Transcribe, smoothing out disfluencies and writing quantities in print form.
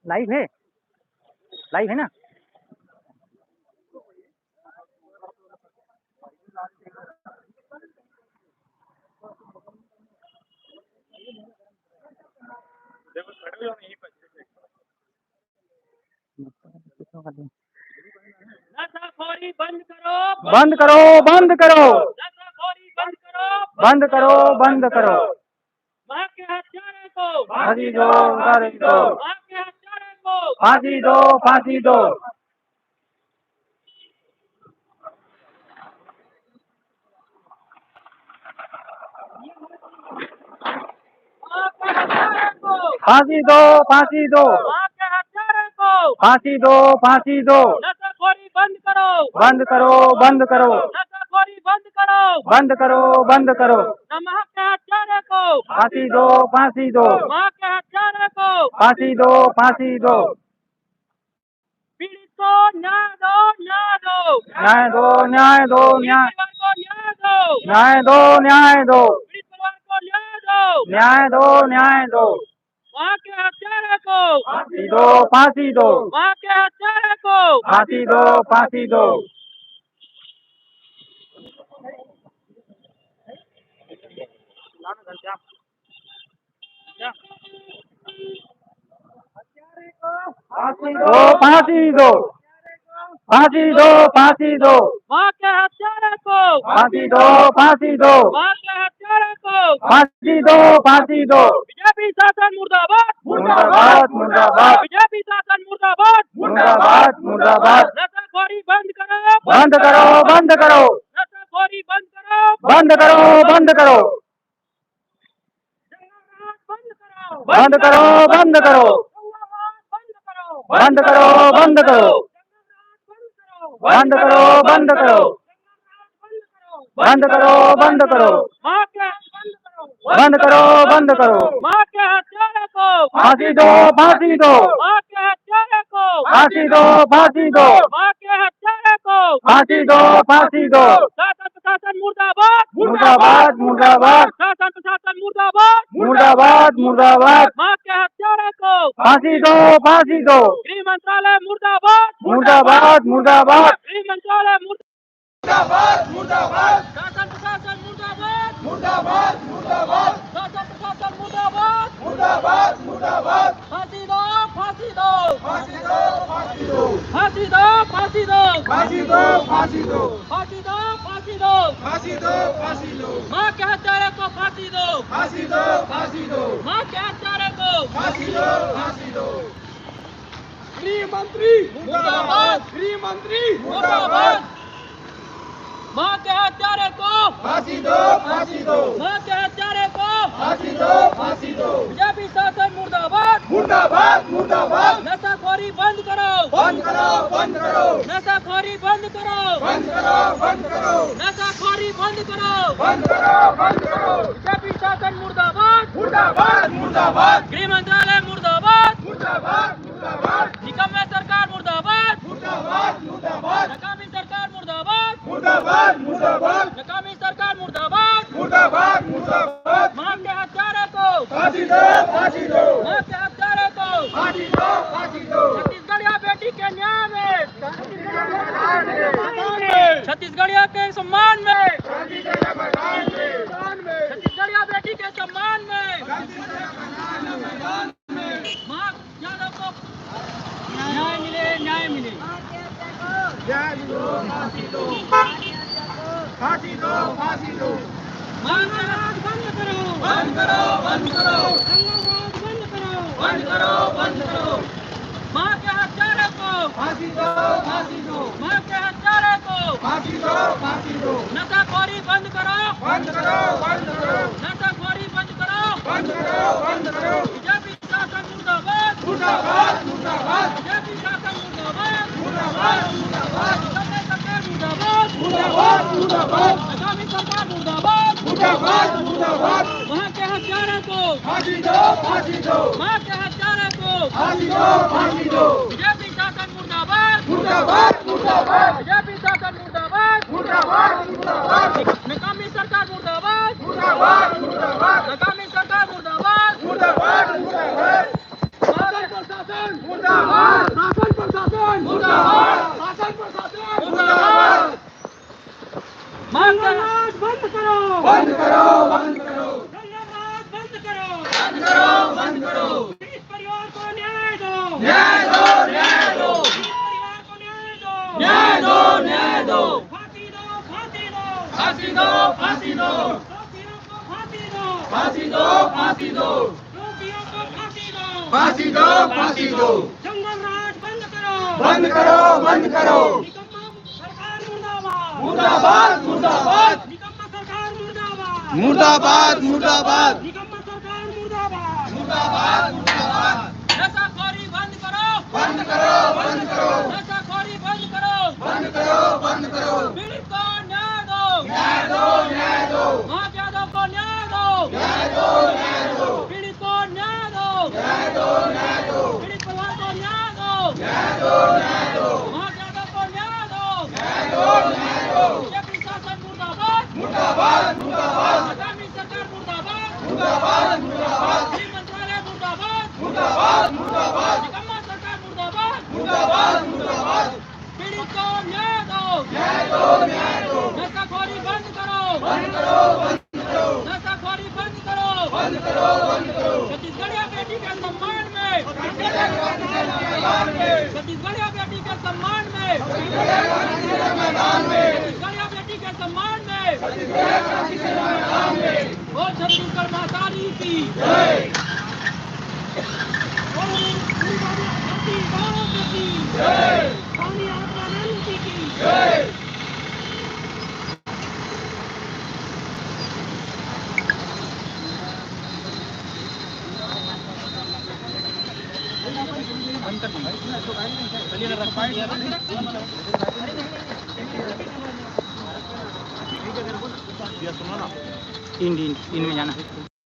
Live है, live है ना। नशाखोरी बंद करो, बंद करो, बंद करो, नशाखोरी बंद करो, बंद करो, बंद करो। वहाँ के हत्यारे को फांसी दो, फांसी दो, वहाँ के हत्यारे को फांसी दो, फांसी दो। वहाँ के हत्यारे को फांसी दो, फांसी दो, वहाँ के हत्यारे को फांसी दो, फांसी दो। नशाखोरी बंद करो, बंद करो, बंद करो, नशाखोरी बंद करो, बंद करो, बंद करो। वहाँ के हत्यारे को फांसी दो, फांसी दो, वहाँ के हत्यारे को फांसी दो, फांसी दो। पीड़ित को न्याय दो, न्याय दो, न्याय दो, न्याय दो, न्याय, परिवार को न्याय दो, न्याय दो, न्याय दो, पीड़ित परिवार को न्याय दो, न्याय दो, न्याय दो। वहाँ के हत्यारे को फांसी दो, फांसी दो, वहाँ के हत्यारे को फांसी दो, फांसी दो। फांसी दो, फांसी दो, फांसी दो, फांसी दो, वहाँ के हत्यारे को फांसी दो, फांसी दो, वहाँ के हत्यारे को फांसी दो, फांसी दो। बीजेपी शासन मुर्दाबाद, मुर्दाबाद, मुर्दाबाद, बीजेपी शासन मुर्दाबाद, मुर्दाबाद, मुर्दाबाद। नशाखोरी बंद करो, बंद करो, बंद करो, नशाखोरी बंद करो, बंद करो, बंद करो, बंद करो, बंद करो, बंद करो, बंद करो, बंद करो, बंद करो, बंद करो, बंद करो, बंद करो, वहाँ के बंद करो, बंद करो, बंद करो। वहाँ के हत्यारे को फांसी दो, फांसी दो, वहाँ के हत्यारे को फांसी दो, फांसी दो, वहाँ के हत्यारे को फांसी दो, फांसी दो। शासन प्रशासन मुर्दाबाद, मुर्दाबाद, मुर्दाबाद, शासन प्रशासन मुर्दाबाद, मुर्दाबाद, मुर्दाबाद। वहाँ के हत्यारे को फांसी दो, फांसी दो, गृह मंत्रालय मुर्दाबाद, मुर्दाबाद, मुर्दाबाद, गृह मंत्रालय मुर्दाबाद, मुर्दाबाद, शासन प्रशासन मुर्दाबाद, मुर्दाबाद, मुर्दाबाद, शासन प्रशासन मुर्दाबाद, मुर्दाबाद, मुर्दाबाद। फांसी दो, फांसी दो, फांसी दो, फांसी दो, फांसी दो, फांसी दो, फांसी दो, फांसी दो, फांसी दो, फांसी दो, फांसी दो, फांसी दो, माँ के हत्यारे को फांसी दो, फांसी दो, फांसी दो, माँ के हत्यारे को फांसी दो, फांसी दो। गृह मंत्री मुर्दाबाद, गृह मंत्री मुर्दाबाद, माँ के हत्यारे को फांसी दो, फांसी दो, माँ के हत्यारे को फांसी दो, फांसी दो। बीजेपी शासन मुर्दाबाद, मुर्दाबाद, मुर्दाबाद। नशाखोरी बंद करो, बंद करो, बंद करो, नशाखोरी बंद करो, बंद करो, बंद करो, नशाखोरी बंद करो, बंद करो, बंद करो। बीजेपी शासन मुर्दाबाद, मुर्दाबाद, मुर्दाबाद, गृह मंत्रालय मुर्दाबाद, मुर्दाबाद, मुर्दाबाद, निकम्मे सरकार मुर्दाबाद, मुर्दाबाद, मुर्दाबाद, नकामी सरकार मुर्दाबाद, मुर्दाबाद, मुर्दाबाद, नकामी सरकार मुर्दाबाद, मुर्दाबाद, मुर्दाबाद। माँ के हत्यारे को फांसी दो, फांसी दो, माँ के हत्यारे को फांसी दो, फांसी दो। छत्तीसगढ़िया बेटी के न्याय में, छत्तीसगढ़िया के सम्मान में, छत्तीसगढ़िया बेटी के सम्मान में माँ यादव को न्याय मिले, न्याय मिले। फांसी दो, फांसी दो। मानववाद बंद करो, बंद करो, बंद करो, जंगलवाद बंद करो, बंद करो, बंद करो। माँ के हत्यारे को, फांसी दो, फांसी दो, माँ के हत्यारे को, फांसी दो, फांसी दो। नशाखोरी बंद करो, बंद करो, बंद करो, नशाखोरी बंद करो, बंद करो, बंद करो। बीजेपी शासन मुर्दाबाद, मुर्दाबाद, मुर्दाबाद, बीजेपी शासन मुर्दाबाद, मुर्दाबाद, मुर्दाबाद, निकम्मे सरकार मुर्दाबाद, मुर्दाबाद, मुर्दाबाद, आगामी सरकार मुर्दाबाद, मुर्दाबाद, मुर्दाबाद। वहाँ के हत्यारे को, फांसी दो, फांसी दो, माँ के हत्यारे को, फांसी दो, फांसी दो। बीजेपी शासन मुर्दाबाद, मुर्दाबाद, मुर्दाबाद, बीजेपी शासन मुर्दाबाद, मुर्दाबाद, मुर्दाबाद, निकम्मी सरकार मुर्दाबाद, मुर्दाबाद, मुर्दाबाद, निकम्मी सरकार मुर्दाबाद, मुर्दाबाद, मुर्दाबाद, शासन प्रशासन मुर्दाबाद, शासन प्रशासन मुर्दाबाद, शासन प्रशासन मुर्दाबाद। जंगलवाद बंद करो, बंद करो, बंद करो, जंगलवाद बंद करो, बंद करो, बंद करो। इस परिवार को न्याय दो, न्याय दो, न्याय दो, इस परिवार को न्याय दो, न्याय दो, न्याय दो। फांसी दो, फांसी दो, फांसी दो, फांसी दो, दोषियों को फांसी दो, फांसी दो, फांसी दो, दोषियों को फांसी दो, फांसी दो, फांसी दो। जंगलराज बंद करो, बंद करो, बंद करो। निकम्मा सरकार मुर्दाबाद, मुर्दाबाद, मुर्दाबाद, निकम्मा सरकार मुर्दाबाद, मुर्दाबाद, मुर्दाबाद, निकम्मा सरकार मुर्दाबाद, मुर्दाबाद, मुर्दाबाद। नशाखोरी बंद करो, बंद करो, बंद करो, नशाखोरी बंद करो, बंद करो, बंद करो। पीड़ित को न्याय दो, न्याय दो, न्याय दो, माँ यादव को न्याय दो, न्याय दो, न्याय दो, पीड़ित को न्याय दो, न्याय दो, न्याय दो, पीड़ित परिवार को न्याय दो, न्याय दो, न्याय दो, माँ यादव को न्याय दो, न्याय दो, न्याय दो। बीजेपी शासन मुर्दाबाद, मुर्दाबाद, मुर्दाबाद, आगामी सरकार मुर्दाबाद, मुर्दाबाद, मुर्दाबाद, गृह मंत्रालय मुर्दाबाद, मुर्दाबाद, मुर्दाबाद, निकम्मा सरकार मुर्दाबाद, मुर्दाबाद, मुर्दाबाद। पीड़ित को न्याय दो, न्याय दो, न्याय दो, नशाखोरी बंद करो, बंद करो, बंद करो, नशाखोरी बंद करो, बंद करो, बंद करो। छत्तीसगढ़िया बेटी के सम्मान में, छत्तीसगढ़िया बेटी के सम्मान में, मैदान में, छत्तीसगढ़िया बेटी के सम्मान में, मैदान में। बोल छत्तीसगढ़ माता की जय। बोल छत्तीसगढ़ गाँव की जय। पानी आत्मानंद की जय। इन में जाना है।